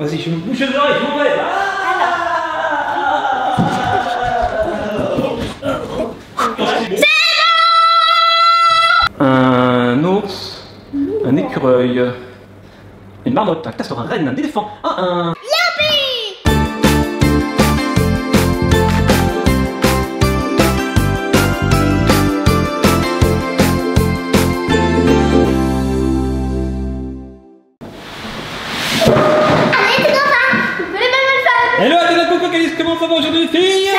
Vas-y, je me bouche les oreilles, je m'en vais. Un ours, un écureuil, une marmotte, un castor, un renne, un éléphant, un... Hello Athéna, coucou Calice, comment ça va aujourd'hui les filles? Ça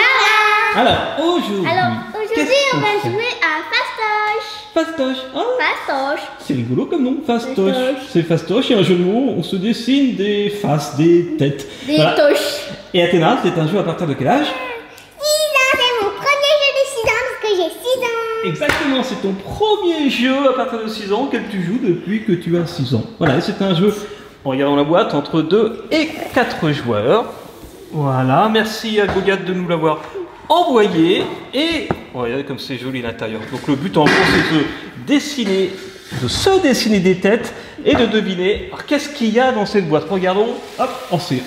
va. Alors aujourd'hui, on va jouer à Fastoche. Fastoche, hein? Fastoche. C'est rigolo comme nom, Fastoche. Fastoche. C'est Fastoche, il y a un jeu de mots, on se dessine des faces, des têtes. Des Voilà. toches. Et Athéna, c'est un jeu à partir de quel âge? 6 ans, c'est mon premier jeu de 6 ans parce que j'ai 6 ans. Exactement, c'est ton premier jeu à partir de 6 ans auquel tu joues depuis que tu as 6 ans. Voilà, et c'est un jeu, en regardant la boîte, entre 2 et 4 joueurs. Voilà, merci à Goliath de nous l'avoir envoyé. Et regardez comme c'est joli l'intérieur. Donc le but en gros c'est de se dessiner des têtes et de deviner qu'est-ce qu'il y a dans cette boîte. Regardons, hop, on s'est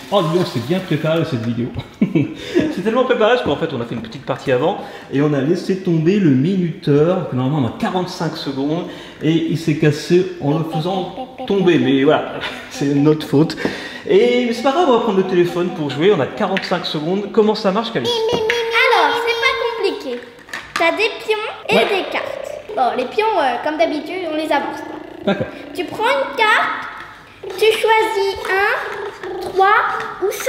bien préparé cette vidéo. C'est tellement préparé qu'en fait on a fait une petite partie avant et on a laissé tomber le minuteur, normalement on a 45 secondes et il s'est cassé en le faisant tomber. Mais voilà, c'est notre faute. Et c'est pas grave, on va prendre le téléphone pour jouer, on a 45 secondes. Comment ça marche, Calice? Alors, c'est pas compliqué. T'as des pions et des cartes. Bon, les pions, comme d'habitude, on les avance. D'accord. Tu prends une carte, tu choisis 1, 3 ou 5.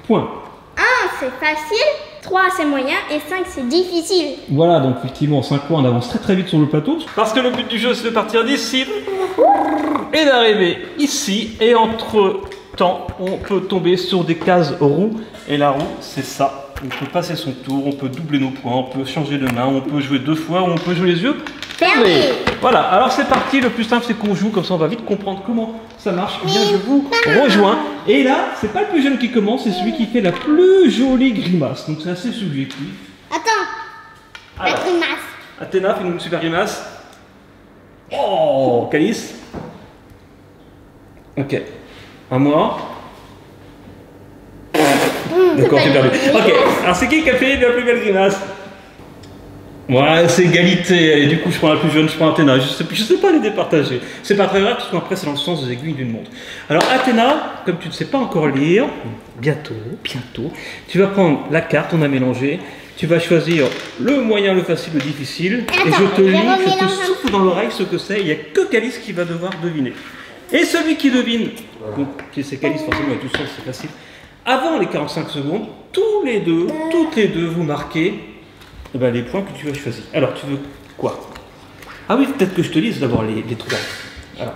Point. 1, c'est facile, 3, c'est moyen et 5, c'est difficile. Voilà, donc effectivement, en 5 points, on avance très vite sur le plateau. Parce que le but du jeu, c'est de partir d'ici et d'arriver ici. Et entre temps, on peut tomber sur des cases roues. Et la roue, c'est ça. On peut passer son tour, on peut doubler nos points, on peut changer de main, on peut jouer 2 fois, ou on peut jouer les yeux fermés. Voilà, alors c'est parti. Le plus simple, c'est qu'on joue, comme ça on va vite comprendre comment ça marche. Eh bien, je vous rejoins. Et là, c'est pas le plus jeune qui commence, c'est celui qui fait la plus jolie grimace. Donc c'est assez subjectif. Attends, Alors, la grimace. Athéna, fais-nous une super grimace. Oh, Calice. Ok. À moi. D'accord, j'ai perdu. Ok, alors c'est qui a fait la plus belle grimace? Ouais, c'est égalité. Et du coup, je prends la plus jeune, je prends Athéna. Je sais pas les départager. C'est pas très grave, parce qu'après, c'est dans le sens des aiguilles d'une montre. Alors, Athéna, comme tu ne sais pas encore lire, bientôt, tu vas prendre la carte, on a mélangé. Tu vas choisir le moyen, le facile, le difficile. Et je te lis, je te souffle dans l'oreille ce que c'est. Il n'y a que Calice qui va devoir deviner. Et celui qui devine, donc c'est Calice, forcément, et tout seul, c'est facile. Avant les 45 secondes, toutes les deux, vous marquez les points que tu as choisis. Alors, tu veux quoi? Ah oui, peut-être que je te lise d'abord les 3. Alors,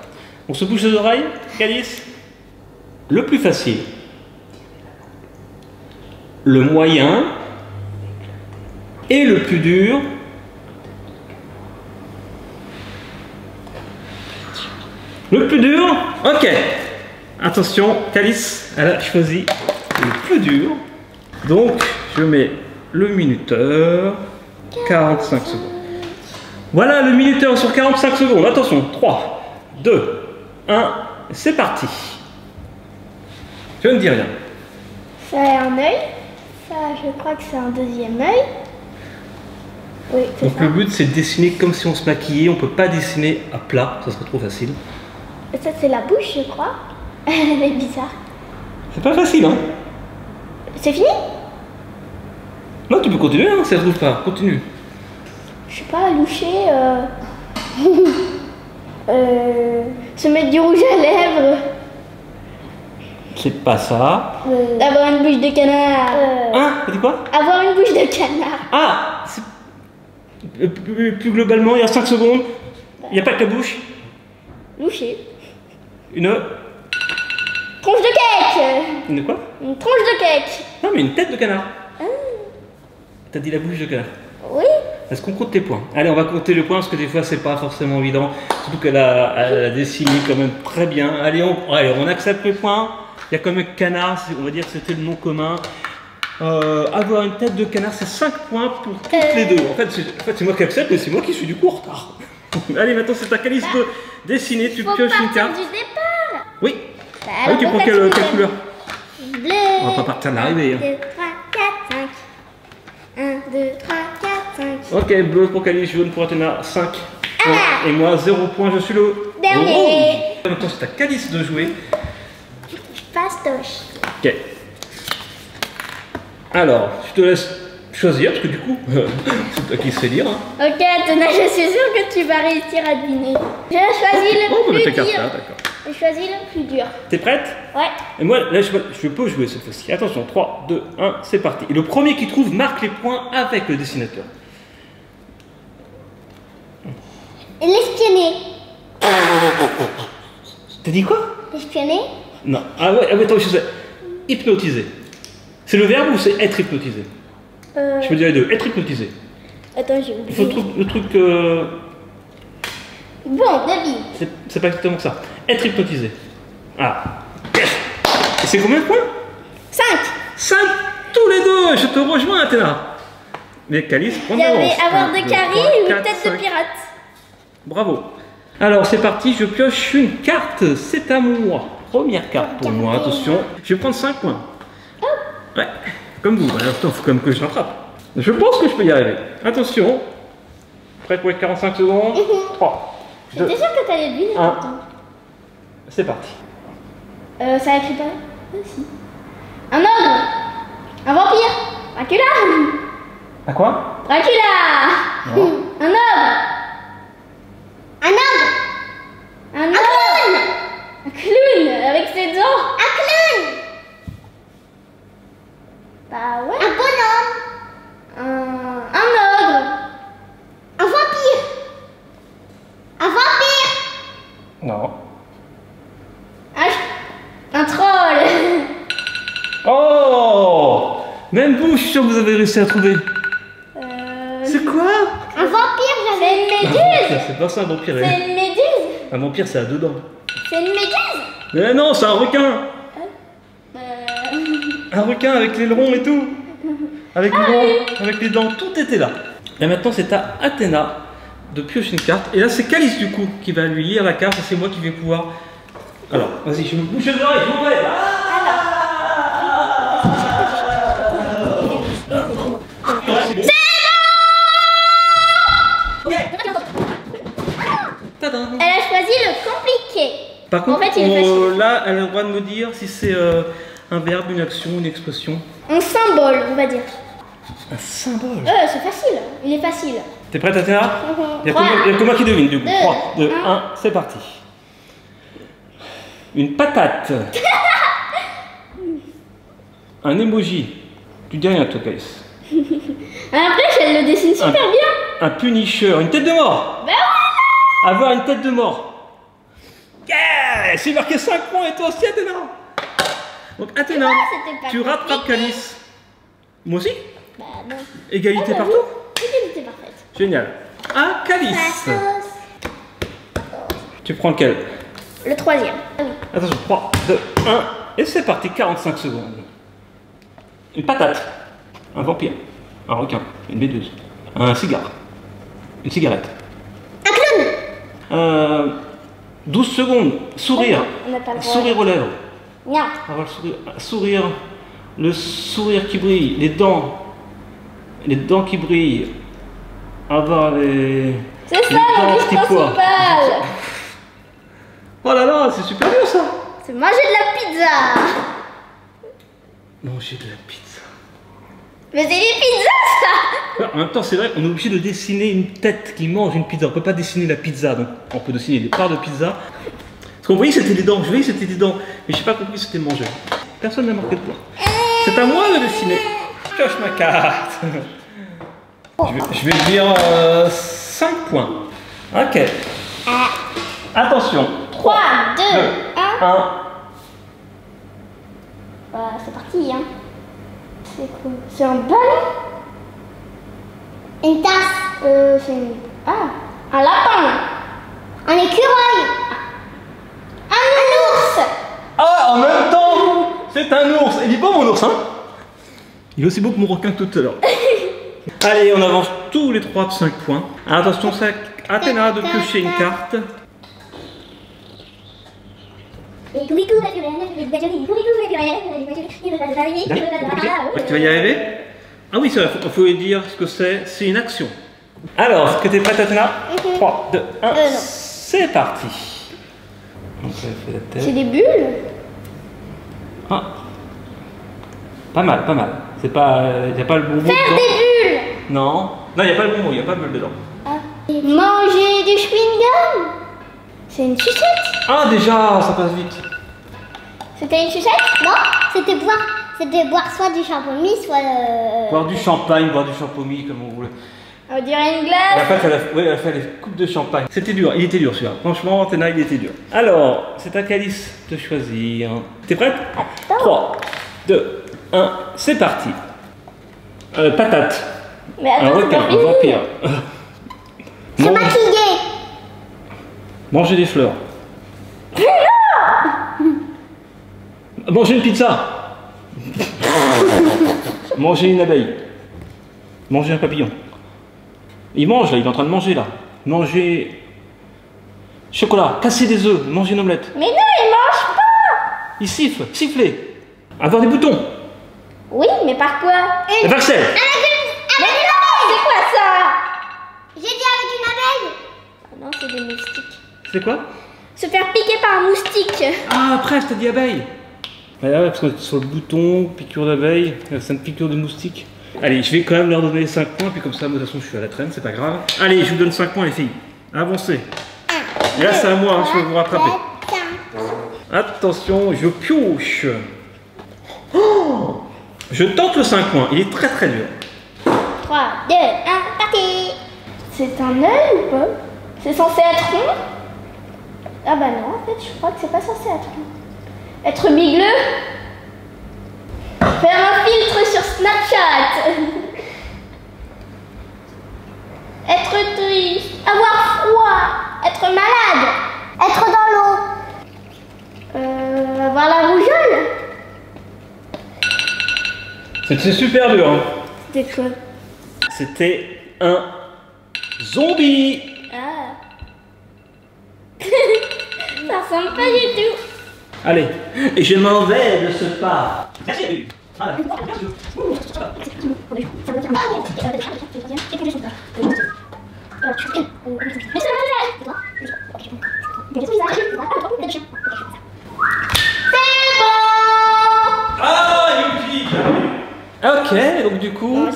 on se bouche les oreilles, Calice. Le plus facile. Le moyen. Et le plus dur. Le plus dur. Ok. Attention, Calice, elle a choisi le plus dur. Donc, je mets le minuteur. 45 secondes. Voilà le minuteur sur 45 secondes. Attention, 3, 2, 1, c'est parti. Je ne dis rien. Ça a un œil. Ça, je crois que c'est un deuxième œil. Oui, c'est ça. Donc le but, c'est de dessiner comme si on se maquillait. On ne peut pas dessiner à plat, ça serait trop facile. Ça, c'est la bouche, je crois. Elle est bizarre. C'est pas facile, hein? C'est fini? Non, tu peux continuer, hein, ça se trouve pas. Continue. Je sais pas, loucher, se mettre du rouge à lèvres. C'est pas ça. Avoir une bouche de canard. Hein? T'as dit quoi? Avoir une bouche de canard. Ah! Plus globalement, il y a 5 secondes. Il n'y a pas que la bouche. Loucher. Une Tronche de cake. Une quoi? Une tronche de cake. Non, mais une tête de canard. T'as dit la bouche de canard. Oui. Est-ce qu'on compte tes points? Allez, on va compter les points parce que des fois c'est pas forcément évident. Surtout qu'elle a dessiné quand même très bien. Allez, on accepte les points. Il y a quand même canard, on va dire que c'était le nom commun. Avoir une tête de canard, c'est 5 points pour toutes les deux. En fait, c'est moi qui accepte, mais c'est moi qui suis du coup en retard. Allez, maintenant c'est ta Calice de dessiner. Tu pioches une carte. Du départ. Oui. Bah, Ah oui, tu prends quelle couleur? Bleu. On va pas partir de l'arrivée. 2, 3, 4, 5. 1, 2, 3, 4, 5. Ok, bleu pour Calice, jaune pour Athéna, 5. Ah. Et moi, 0 point, je suis le Dernier. Oh. Maintenant, c'est à Calice de jouer. Fastoche. Ok. Alors, je te laisse choisir, parce que du coup, c'est toi qui sais lire. Hein. Ok, Athéna, je suis sûre que tu vas réussir à deviner. Je choisis le Oh, plus ta carte dur. là, d'accord. Je choisis le plus dur. T'es prête? Ouais. Et moi, là, je peux jouer cette fois-ci. Attention, 3, 2, 1, c'est parti. Et le premier qui trouve marque les points avec le dessinateur. L'espionner. T'as dit quoi? L'espionner? Non. Ah ouais, attends, je sais. Hypnotiser. C'est le verbe ou c'est être hypnotisé? Je peux dire les deux. Être hypnotisé. Attends, j'ai Il faut oublié. le truc. Bon, David. C'est pas exactement ça. Être hypnotisé. Ah. Yes. Et c'est combien de points? 5. 5 tous les deux. Je te rejoins, Athéna. Mais Calice, prends Il y avait d'avance. avoir 1, de 2, carré 3, ou 4, tête 5. de pirate. Bravo. Alors c'est parti, je pioche une carte, c'est à moi. Première carte pour moi, attention. Je vais prendre 5 points. Ouais, comme vous, alors il faut quand même que je rattrape. Je pense que je peux y arriver. Attention. Prêt pour les 45 secondes. 3, 2, J'étais sûre que t'allais deviner. 1. pourtant. C'est parti. Ça écrit pas si. Un ogre. Un vampire. Dracula. À quoi? Dracula. Non. Un ogre. Un ogre. Un clown. Un clown avec ses dents. Un clown. Bah ouais. Un bonhomme. Un ogre. Un vampire. Un vampire. Non. Un troll. Oh! Même vous, je suis sûr que vous avez réussi à trouver. C'est quoi? Un vampire, j'avais une méduse. C'est pas ça un vampire. C'est une méduse. Un vampire, c'est à deux dents. C'est une méduse. Mais non, c'est un requin. Un requin avec l'aileron et tout. Avec avec les dents, tout était là. Et maintenant, c'est à Athéna de piocher une carte. Et là, c'est Calice du coup qui va lui lire la carte et c'est moi qui vais pouvoir. Alors, vas-y, je me bouche les oreilles, je m'ouvre. Tadam. Elle a choisi le compliqué. Par contre, En fait, il est facile. là, elle a le droit de me dire si c'est un verbe, une action, une expression. Un symbole, on va dire. Un symbole. C'est facile. Il est facile. T'es prête, Athéna? Il y a que moi qui devine du coup. 3, 2, 1, c'est parti. Une patate. Un emoji. Tu dis rien, toi, Calice. Après, elle le dessine super bien. Un punisher. Une tête de mort. Ben voilà. Avoir une tête de mort. Yeah! C'est marqué 5 points et toi aussi, Athéna. Donc, Athéna, c'était pas tu rattrapes compliqué. Calice. Moi aussi? Bah non. Égalité partout? Égalité parfaite. Génial. Un Calice. Tu prends lequel? Le troisième. Ah oui. Attention, 3, 2, 1, et c'est parti, 45 secondes. Une patate, un vampire, un requin, une méduse, un cigare, une cigarette. Un clown. 12 secondes, sourire, On n'a pas le droit. sourire aux lèvres, Non. avoir le sourire qui brille, les dents qui brillent, avoir les... C'est ça, les dents l'indice petits pois. principal. Oh là là, c'est super bien ça. C'est manger de la pizza. Manger de la pizza. Mais c'est des pizzas, ça. En même temps, c'est vrai qu'on est obligé de dessiner une tête qui mange une pizza. On peut pas dessiner la pizza, donc on peut dessiner des parts de pizza. Parce qu'on voyait que c'était des dents, je voyais que c'était des dents, mais j'ai pas compris que c'était manger. Personne n'a marqué de point. C'est à moi de dessiner. Je coche ma carte. Je vais dire 5 points. Ok. Attention. 3, 2, 1. 1. C'est parti, hein. C'est quoi? C'est un ballon? Une tasse. C'est une... un lapin. Un écureuil. Un ours. Ah, en même temps, c'est un ours. Il est beau mon ours, hein? Il est aussi beau que mon requin que tout à l'heure. Allez, on avance tous les 3 de 5 points. Attention, c'est à Athéna de piocher une carte. Tu vas y arriver? Ah oui, il faut lui dire ce que c'est. C'est une action. Alors, est-ce que tu es prête, Athéna? 3, 2, 1, c'est parti. Donc, elle fait la tête. C'est des bulles? Ah. Pas mal, pas mal. C'est pas. Il n'y a pas le bonbon. Faire dedans. des bulles! Non. Non, il n'y a pas le bonbon, il n'y a pas de bulle dedans. Ah. Manger du chewing-gum? C'est une sucette? Ah, déjà, ça passe vite. C'était une sucette? Non, c'était boire soit du champomis, soit... Boire du champagne, boire du champomis, comme on voulait. On dirait une Et glace. après, elle a fait les coupes de champagne. C'était dur, il était dur celui-là. Franchement, Athéna, il était dur. Alors, c'est à Calice de choisir. T'es prête? 3, 2, 1, c'est parti. Patate. Mais Un attends, c'est requin, pas un fini. vampire. Se maquiller. Manger des fleurs. Manger une pizza. Manger une abeille. Manger un papillon. Il mange là, il est en train de manger là. Manger. Chocolat. Casser des œufs. Manger une omelette. Mais non, il mange pas. Il siffle. Siffler. Avoir des boutons. Oui, mais par quoi? La varicelle. Mais non, c'est quoi ça? J'ai dit avec une abeille. Ah non, c'est des moustiques. C'est quoi? Se faire piquer par un moustique. Ah, après, t'as dit abeille. Ouais, parce que sur le bouton, piqûre d'abeille, c'est une piqûre de moustique. Allez, je vais quand même leur donner 5 points, puis comme ça, de toute façon, je suis à la traîne, c'est pas grave. Allez, je vous donne 5 points, les filles. Avancez. Et là, c'est à moi, hein, je vais vous rattraper. Attention, je pioche. Oh, je tente le 5 points, il est très très dur. 3, 2, 1, parti. C'est un œil ou pas? C'est censé être rond? Ah bah non, en fait, je crois que c'est pas censé être rond. Être bigleux? Faire un filtre sur Snapchat. Être triste. Avoir froid. Être malade. Être dans l'eau. Avoir la rougeole. C'est super dur. Hein. C'était quoi? C'était un zombie. Ah. Ça ressemble pas du tout. Allez, et je m'en vais de ce pas. Merci. Voilà. Ok, donc du coup,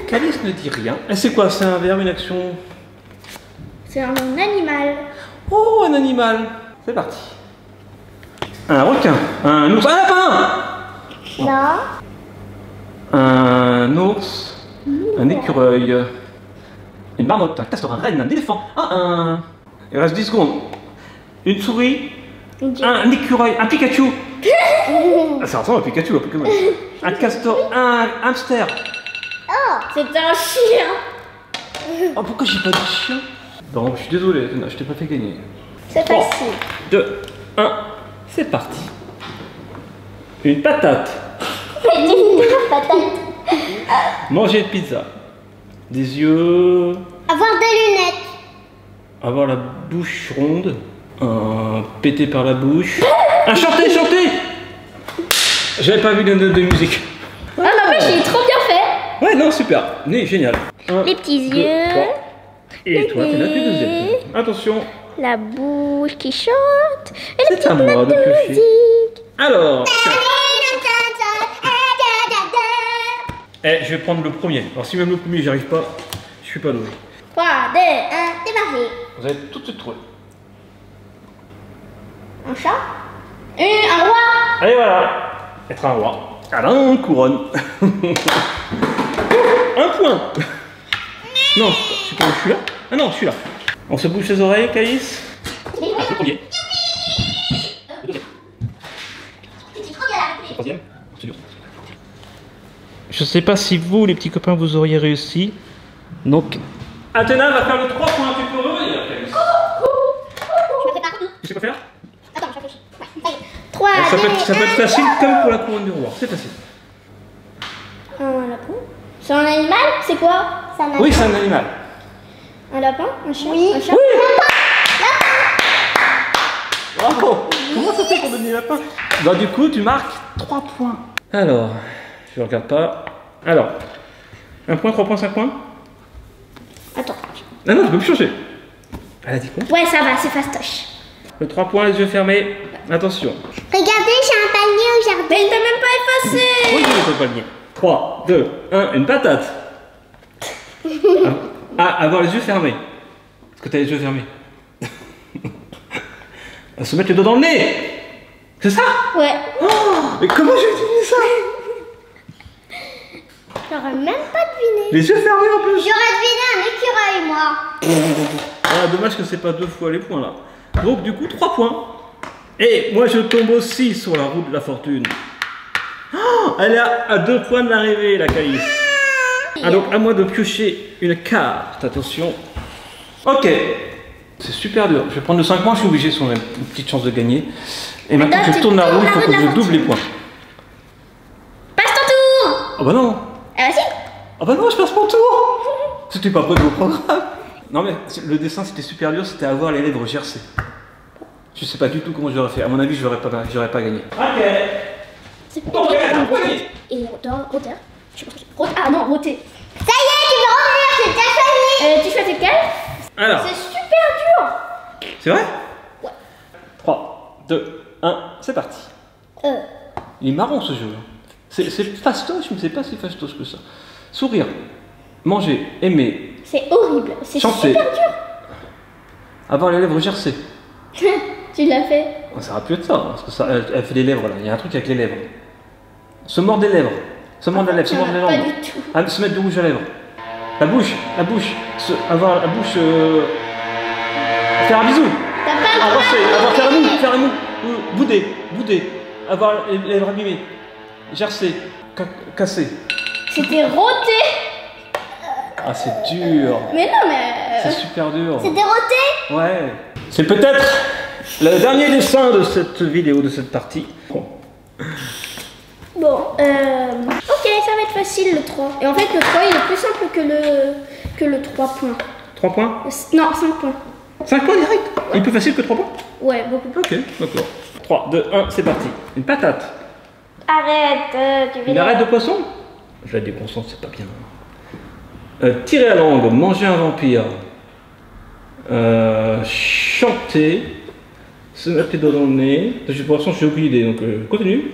Calice ne dit rien. Et c'est quoi? C'est un verbe, une action? C'est un animal. Oh, un animal. C'est parti. Un requin, un ours, un lapin. Non. Un ours, un écureuil, une marmotte, un castor, un renne, un éléphant, il reste 10 secondes. Une souris, un écureuil, un Pikachu. Ça ressemble à Pikachu, un Pokémon. Un castor, un hamster. Oh, c'est un chien. Oh, pourquoi j'ai pas dit chien? Bon, je suis désolé, je t'ai pas fait gagner. C'est 3, facile. 2, 1, c'est parti. Une patate. Patate. Manger une pizza. Des yeux. Avoir des lunettes. Avoir la bouche ronde. Un pété par la bouche. Un chanter. J'avais pas vu de note de musique. Ah non, mais j'ai trop bien fait. Ouais, non, super. Né, génial. Les petits yeux. 3. Et toi, t'es là, tu es deuxième. Attention. La bouche qui chante. Et les C'est à petites moi notes de de piocher. musique. Alors. Je vais prendre le premier. Alors, si même le premier, j'y arrive pas, je suis pas doué. 3, 2, 1, démarrez. Vous allez tout de suite trouver. Un chat. Un roi. Allez, voilà. Être un roi. Alain Couronne. Un point. Non, je sais pas où je suis là. Ah non, je suis là. On se bouche les oreilles, Calice. Le premier. Le deuxième. Le troisième. C'est dur. Je sais pas si vous, les petits copains, vous auriez réussi. Donc, Athéna va faire le 3 points. Tu peux revenir, Calice. Je me fais partout. Tu sais quoi faire? Attends, je réfléchis. Ouais, ça y est. 3, Ça peut être facile comme pour la couronne du roi. C'est facile. Un lapin. C'est un animal? C'est quoi? C'est un animal. Oui, c'est un animal. Un lapin? Un chien? Oui. Un chat? Bravo. Comment ça fait qu'on donne les lapins? Bah du coup, tu marques 3 points. Alors, je regarde pas. Alors, 1 point, 3 points, 5 points? Attends. Ah non, tu peux plus changer. Elle a dit quoi? Ouais, ça va, c'est fastoche. Le 3 points, les yeux fermés. Attention. Regardez, j'ai un panier au jardin. Mais il t'a même pas effacé. Oui, je ne peux pas le nier. 3, 2, 1, une patate. Avoir les yeux fermés. Est-ce que tu as les yeux fermés? Se mettre le doigt dans le nez. C'est ça? Ouais. Oh, mais comment j'ai utilisé ça? J'aurais même pas deviné. Les yeux fermés en plus. J'aurais deviné un écureuil, moi. Ah, dommage que c'est pas 2 fois les points là. Donc du coup 3 points. Et moi je tombe aussi sur la roue de la fortune. Oh, elle est à 2 points de l'arrivée, la Calice. Ah, donc à moi de piocher une carte. Attention. Ok. C'est super dur. Je vais prendre le 5 points, je suis obligé sur une petite chance de gagner. Et maintenant que je tourne la roue, il faut que je double les points. Passe ton tour. Ah bah non. Ah vas-y. Ah bah non, je passe mon tour. C'était pas prêt de vos programmes. Non mais le dessin c'était super dur, c'était avoir les lèvres gercées. Je sais pas du tout comment j'aurais fait. À mon avis, j'aurais pas gagné. Ok. Ok, et roteur. Ah non, roter. Ça y est, tu peux revenir, j'ai déjà choisi. Tu choisis quel? Alors. C'est super dur. C'est vrai? Ouais. 3, 2, 1, c'est parti. Il est marrant ce jeu. C'est fastoche, mais c'est pas si fastoche que ça. Sourire, manger, aimer. C'est horrible, c'est chanter. Super dur. Avoir les lèvres gercées. Tu l'as fait. Ça aurait pu être ça, hein, parce que ça, elle fait les lèvres là. Il y a un truc avec les lèvres. Se mordre des lèvres. Se mordre la lèvre, se mordre les Pas lèvres. du tout. Se mettre du rouge à lèvres. La bouche. Avoir la bouche. Faire un bisou. T'as pas le Avoir faire un mou. Bouder. Avoir les lèvres abîmées. Gercer. Casser. C'était roté. Ah, c'est dur. Mais non, mais. C'est super dur. C'était roté. Ouais. C'est peut-être le dernier dessin de cette vidéo, de cette partie. Bon, ok, ça va être facile le 3. Et en fait, le 3 il est plus simple que le 3 points. 3 points? Non, 5 points. 5 points direct? Il est plus facile que 3 points? Ouais, beaucoup plus. Ok, d'accord. 3, 2, 1, c'est parti. Une patate. Arrête, tu veux. Une arête de poisson? Je la déconcentre, c'est pas bien. Tirer à langue, manger un vampire. Chanter. Se mettre les doigts dans le nez. Pour l'instant, je n'ai aucune idée, donc continue.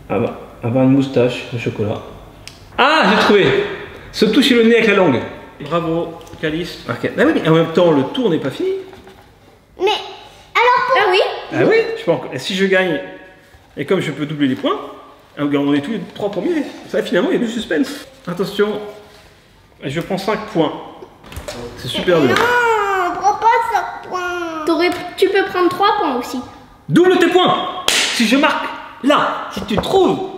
Avoir une moustache de chocolat. Ah, j'ai trouvé. Se toucher le nez avec la langue. Bravo, Calice. Ok. Ah oui, mais en même temps, le tour n'est pas fini. Mais alors pour... Ah oui. Ah oui, je peux encore... Si je gagne, et comme je peux doubler les points, on est tous les 3 premiers. Ça, finalement, il y a du suspense. Attention, je prends 5 points. C'est super dur. Non, prends pas 5 points. Tu peux prendre 3 points aussi. Double tes points. Si je marque, là, si tu trouves.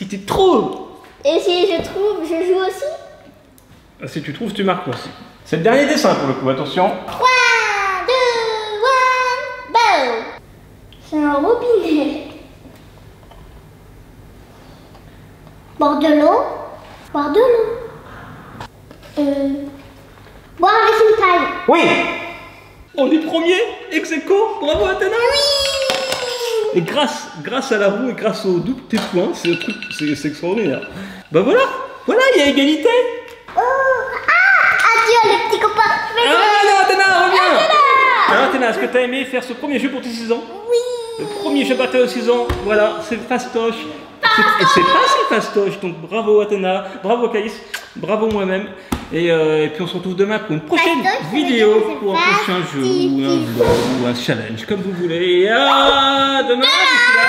Et si je trouve, je joue aussi. Si tu trouves, tu marques aussi. C'est le dernier dessin pour le coup, attention. 3, 2, 1, go. C'est un robinet. Boire de l'eau. Boire de l'eau. Boire avec une taille. Oui. On est premier, ex aequo. Bravo Athéna. Oui. Et grâce à la roue et grâce au double tes points, c'est un truc, c'est extraordinaire. Bah voilà, il y a égalité. Adieu les petits copains. Ah non, Athéna, reviens. Alors Athéna, est-ce que tu as aimé faire ce premier jeu pour tes 6 ans? Oui. Le premier jeu battu aux 6 ans, voilà, c'est fastoche. Et c'est pas si fastoche, donc bravo Athéna, bravo Calice, bravo moi-même. Et puis on se retrouve demain pour une prochaine vidéo, pour un prochain jeu, ou un vlog, ou un challenge, comme vous voulez. Et à demain, d'ici là,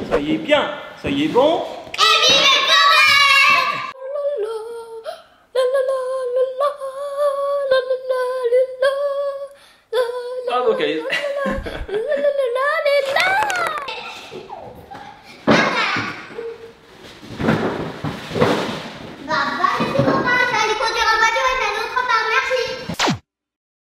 soyez bien, soyez bon. Et vive le forêt. Bravo Calice.